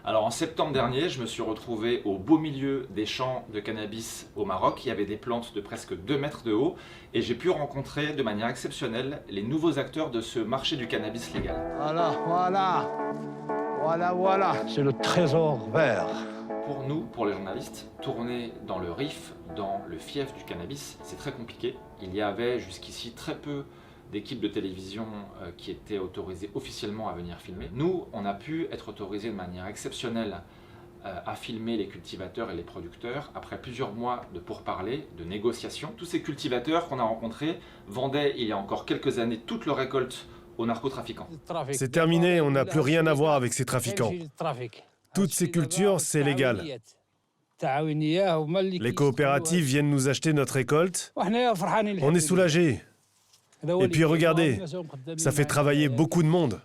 Alors en septembre dernier, je me suis retrouvé au beau milieu des champs de cannabis au Maroc. Il y avait des plantes de presque 2 mètres de haut et j'ai pu rencontrer de manière exceptionnelle les nouveaux acteurs de ce marché du cannabis légal. Voilà, c'est le trésor vert. Pour nous, pour les journalistes, tourner dans le Rif, dans le fief du cannabis, c'est très compliqué. Il y avait jusqu'ici très peu d'équipes de télévision qui étaient autorisées officiellement à venir filmer. Nous, on a pu être autorisés de manière exceptionnelle à filmer les cultivateurs et les producteurs après plusieurs mois de pourparlers, de négociations. Tous ces cultivateurs qu'on a rencontrés vendaient il y a encore quelques années toute leur récolte aux narcotrafiquants. C'est terminé, on n'a plus rien à voir avec ces trafiquants. Toutes ces cultures, c'est légal. Les coopératives viennent nous acheter notre récolte. On est soulagés. Et puis regardez, ça fait travailler beaucoup de monde.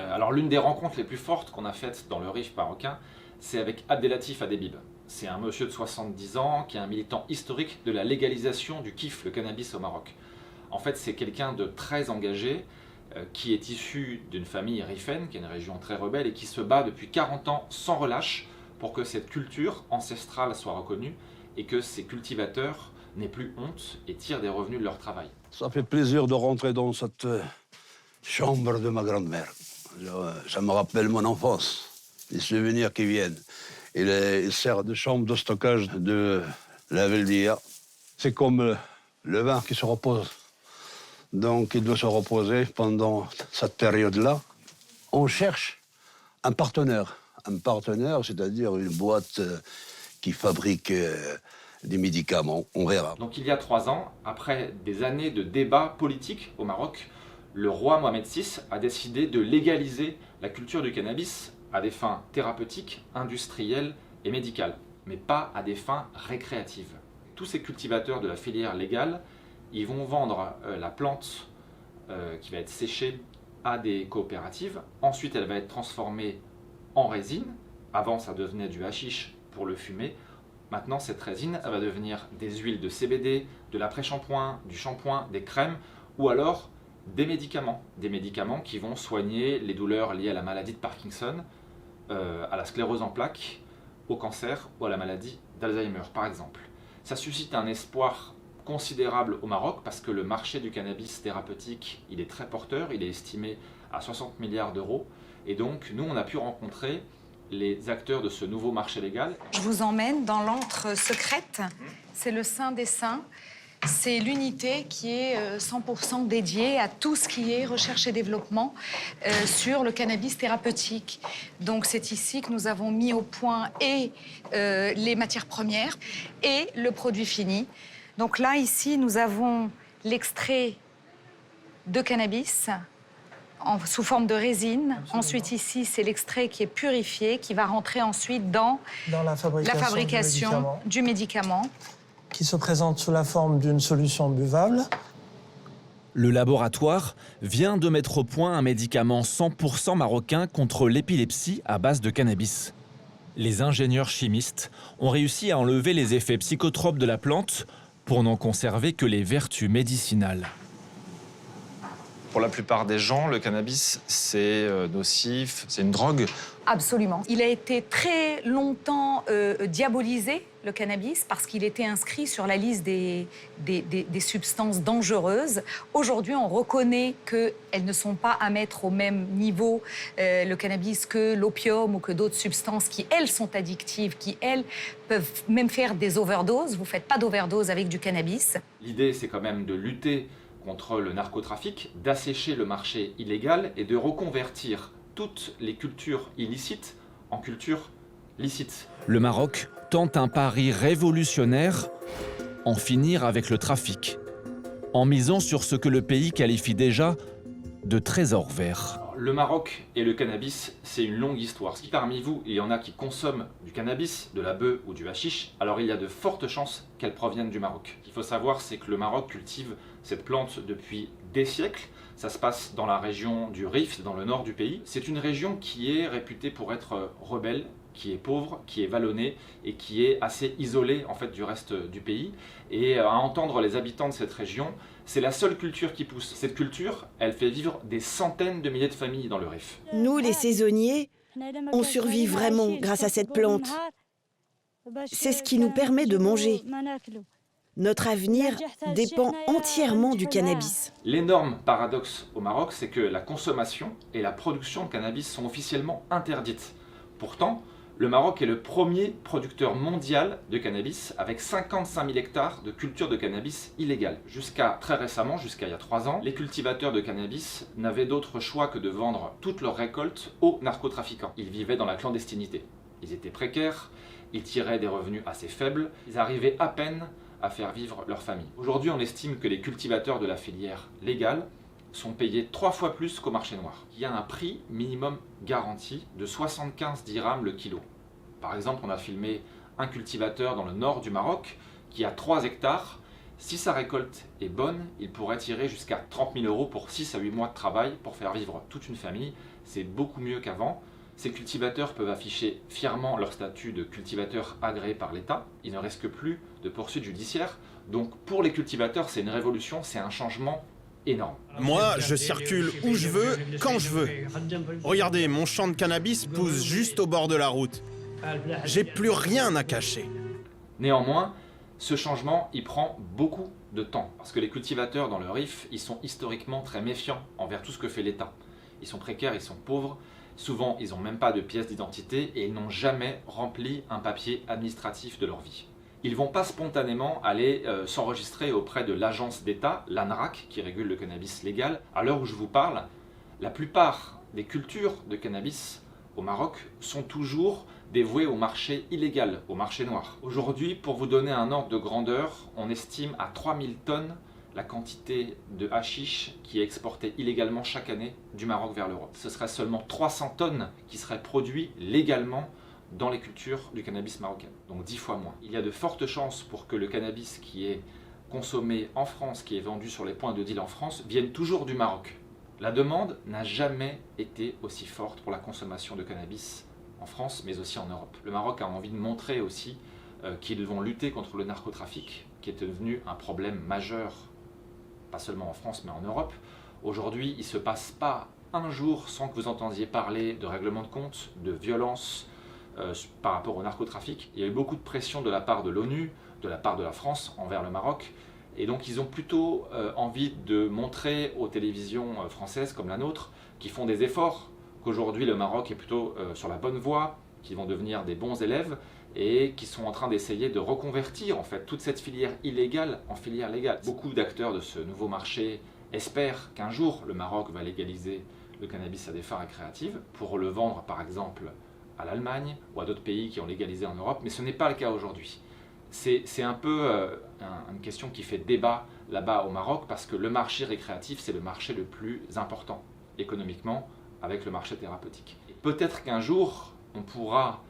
Alors l'une des rencontres les plus fortes qu'on a faites dans le Rif marocain, c'est avec Abdelatif Adebib. C'est un monsieur de 70 ans qui est un militant historique de la légalisation du kiff, le cannabis au Maroc. En fait, c'est quelqu'un de très engagé, qui est issu d'une famille rifaine, qui est une région très rebelle, et qui se bat depuis 40 ans sans relâche pour que cette culture ancestrale soit reconnue et que ces cultivateurs n'aient plus honte et tirent des revenus de leur travail. Ça fait plaisir de rentrer dans cette chambre de ma grand-mère. Ça me rappelle mon enfance, les souvenirs qui viennent. Il sert de chambre de stockage de la Veldia. C'est comme le vin qui se repose. Donc il doit se reposer pendant cette période-là. On cherche un partenaire, c'est-à-dire une boîte qui fabrique des médicaments, on verra. Donc il y a 3 ans, après des années de débats politiques au Maroc, le roi Mohamed VI a décidé de légaliser la culture du cannabis à des fins thérapeutiques, industrielles et médicales, mais pas à des fins récréatives. Tous ces cultivateurs de la filière légale, ils vont vendre la plante qui va être séchée à des coopératives. Ensuite, elle va être transformée en résine. Avant, ça devenait du hashish pour le fumer. Maintenant, cette résine, elle va devenir des huiles de CBD, de l'après-shampoing, du shampoing, des crèmes, ou alors des médicaments. Des médicaments qui vont soigner les douleurs liées à la maladie de Parkinson, à la sclérose en plaques, au cancer ou à la maladie d'Alzheimer, par exemple. Ça suscite un espoir considérable au Maroc parce que le marché du cannabis thérapeutique, il est très porteur, il est estimé à 60 milliards d'euros. Et donc, nous, on a pu rencontrer les acteurs de ce nouveau marché légal. Je vous emmène dans l'antre secrète. C'est le Saint des Saints. C'est l'unité qui est 100% dédiée à tout ce qui est recherche et développement sur le cannabis thérapeutique. Donc c'est ici que nous avons mis au point et les matières premières et le produit fini. Donc là, ici, nous avons l'extrait de cannabis sous forme de résine. Absolument. Ensuite, ici, c'est l'extrait qui est purifié, qui va rentrer ensuite dans la fabrication du médicament. Qui se présente sous la forme d'une solution buvable. Le laboratoire vient de mettre au point un médicament 100% marocain contre l'épilepsie à base de cannabis. Les ingénieurs chimistes ont réussi à enlever les effets psychotropes de la plante pour n'en conserver que les vertus médicinales. Pour la plupart des gens, le cannabis, c'est nocif, c'est une drogue. Absolument. Il a été très longtemps diabolisé, le cannabis, parce qu'il était inscrit sur la liste des substances dangereuses. Aujourd'hui, on reconnaît qu'elles ne sont pas à mettre au même niveau, le cannabis, que l'opium ou que d'autres substances qui, elles, sont addictives, qui, elles, peuvent même faire des overdoses. Vous ne faites pas d'overdose avec du cannabis. L'idée, c'est quand même de lutter contre le narcotrafic, d'assécher le marché illégal et de reconvertir toutes les cultures illicites en cultures licites. Le Maroc tente un pari révolutionnaire, en finir avec le trafic, en misant sur ce que le pays qualifie déjà de trésor vert. Le Maroc et le cannabis, c'est une longue histoire. Si parmi vous, il y en a qui consomment du cannabis, de la beuh ou du hashish, alors il y a de fortes chances qu'elles proviennent du Maroc. Ce qu'il faut savoir, c'est que le Maroc cultive cette plante depuis des siècles. Ça se passe dans la région du Rif, dans le nord du pays. C'est une région qui est réputée pour être rebelle, qui est pauvre, qui est vallonné et qui est assez isolé en fait du reste du pays. Et à entendre les habitants de cette région, c'est la seule culture qui pousse. Cette culture, elle fait vivre des centaines de milliers de familles dans le Rif. Nous, les saisonniers, on survit vraiment grâce à cette plante. C'est ce qui nous permet de manger. Notre avenir dépend entièrement du cannabis. L'énorme paradoxe au Maroc, c'est que la consommation et la production de cannabis sont officiellement interdites. Pourtant, le Maroc est le premier producteur mondial de cannabis avec 55 000 hectares de culture de cannabis illégale. Jusqu'à très récemment, jusqu'à il y a 3 ans, les cultivateurs de cannabis n'avaient d'autre choix que de vendre toutes leurs récoltes aux narcotrafiquants. Ils vivaient dans la clandestinité. Ils étaient précaires, ils tiraient des revenus assez faibles, ils arrivaient à peine à faire vivre leur famille. Aujourd'hui, on estime que les cultivateurs de la filière légale sont payés 3 fois plus qu'au marché noir. Il y a un prix minimum garanti de 75 dirhams le kilo. Par exemple, on a filmé un cultivateur dans le nord du Maroc qui a 3 hectares. Si sa récolte est bonne, il pourrait tirer jusqu'à 30 000 € pour 6 à 8 mois de travail pour faire vivre toute une famille. C'est beaucoup mieux qu'avant. Ces cultivateurs peuvent afficher fièrement leur statut de cultivateur agréé par l'État. Il ne risque plus de poursuites judiciaires. Donc pour les cultivateurs, c'est une révolution, c'est un changement énorme. Moi, je circule où je veux, quand je veux. Regardez, mon champ de cannabis pousse juste au bord de la route. J'ai plus rien à cacher. Néanmoins, ce changement, il prend beaucoup de temps. Parce que les cultivateurs dans le Rif, ils sont historiquement très méfiants envers tout ce que fait l'État. Ils sont précaires, ils sont pauvres. Souvent, ils n'ont même pas de pièce d'identité et ils n'ont jamais rempli un papier administratif de leur vie. Ils ne vont pas spontanément aller s'enregistrer auprès de l'agence d'État, l'ANRAC, qui régule le cannabis légal. À l'heure où je vous parle, la plupart des cultures de cannabis au Maroc sont toujours dévouées au marché illégal, au marché noir. Aujourd'hui, pour vous donner un ordre de grandeur, on estime à 3000 tonnes la quantité de hashish qui est exportée illégalement chaque année du Maroc vers l'Europe. Ce serait seulement 300 tonnes qui seraient produites légalement dans les cultures du cannabis marocain, donc 10 fois moins. Il y a de fortes chances pour que le cannabis qui est consommé en France, qui est vendu sur les points de deal en France, vienne toujours du Maroc. La demande n'a jamais été aussi forte pour la consommation de cannabis en France, mais aussi en Europe. Le Maroc a envie de montrer aussi qu'ils vont lutter contre le narcotrafic, qui est devenu un problème majeur, pas seulement en France, mais en Europe. Aujourd'hui, il ne se passe pas un jour sans que vous entendiez parler de règlement de compte, de violence par rapport au narcotrafic. Il y a eu beaucoup de pression de la part de l'ONU, de la part de la France envers le Maroc. Et donc ils ont plutôt envie de montrer aux télévisions françaises comme la nôtre qui font des efforts, qu'aujourd'hui le Maroc est plutôt sur la bonne voie, qu'ils vont devenir des bons élèves et qui sont en train d'essayer de reconvertir en fait toute cette filière illégale en filière légale. Beaucoup d'acteurs de ce nouveau marché espèrent qu'un jour le Maroc va légaliser le cannabis à des fins récréatives pour le vendre par exemple à l'Allemagne ou à d'autres pays qui ont légalisé en Europe, mais ce n'est pas le cas aujourd'hui. C'est un peu une question qui fait débat là-bas au Maroc parce que le marché récréatif, c'est le marché le plus important économiquement avec le marché thérapeutique. Peut-être qu'un jour, on pourra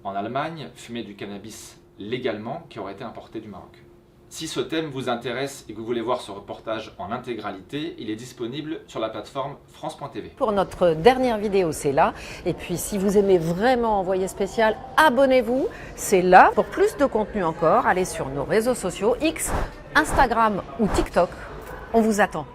en Allemagne fumer du cannabis légalement qui aurait été importé du Maroc. Si ce thème vous intéresse et que vous voulez voir ce reportage en intégralité, il est disponible sur la plateforme France.tv. Pour notre dernière vidéo, c'est là. Et puis si vous aimez vraiment Envoyé spécial, abonnez-vous, c'est là. Pour plus de contenu encore, allez sur nos réseaux sociaux, X, Instagram ou TikTok. On vous attend.